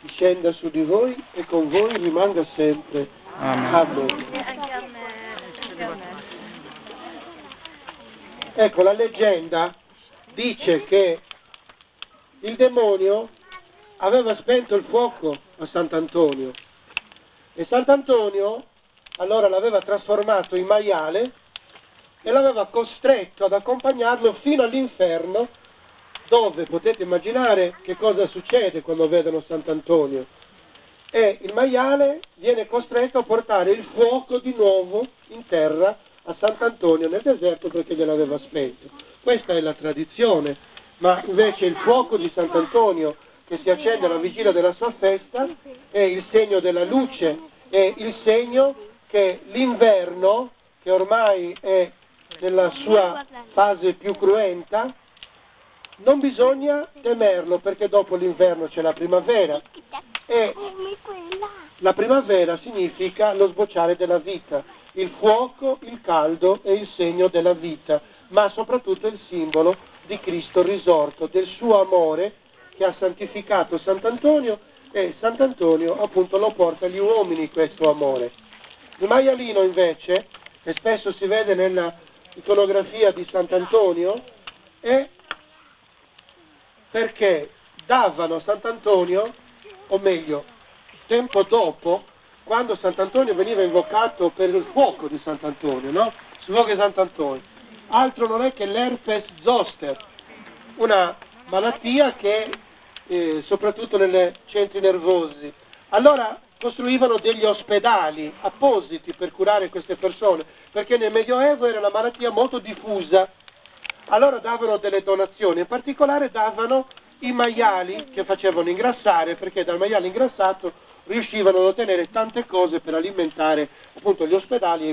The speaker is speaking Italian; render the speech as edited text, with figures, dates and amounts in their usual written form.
discenda su di voi e con voi rimanga sempre. Amen. Amen. Anche a me, anche a me. Ecco, la leggenda dice che il demonio aveva spento il fuoco a Sant'Antonio e Sant'Antonio allora l'aveva trasformato in maiale e l'aveva costretto ad accompagnarlo fino all'inferno, dove potete immaginare che cosa succede quando vedono Sant'Antonio. E il maiale viene costretto a portare il fuoco di nuovo in terra a Sant'Antonio nel deserto perché gliel'aveva spento. Questa è la tradizione, ma invece il fuoco di Sant'Antonio che si accende alla vigilia della sua festa è il segno della luce, è il segno che l'inverno, che ormai è nella sua fase più cruenta, non bisogna temerlo perché dopo l'inverno c'è la primavera e la primavera significa lo sbocciare della vita. Il fuoco, il caldo è il segno della vita, ma soprattutto il simbolo di Cristo risorto, del suo amore che ha santificato Sant'Antonio e Sant'Antonio appunto lo porta agli uomini questo amore. Il maialino invece, che spesso si vede nella iconografia di Sant'Antonio, è perché davano a Sant'Antonio, o meglio, tempo dopo, quando Sant'Antonio veniva invocato per il fuoco di Sant'Antonio, no? Il fuoco di Sant'Antonio. Altro non è che l'herpes zoster, una malattia che soprattutto nei centri nervosi. Allora costruivano degli ospedali appositi per curare queste persone, perché nel Medioevo era una malattia molto diffusa. Allora davano delle donazioni, in particolare davano i maiali che facevano ingrassare, perché dal maiale ingrassato riuscivano ad ottenere tante cose per alimentare appunto gli ospedali.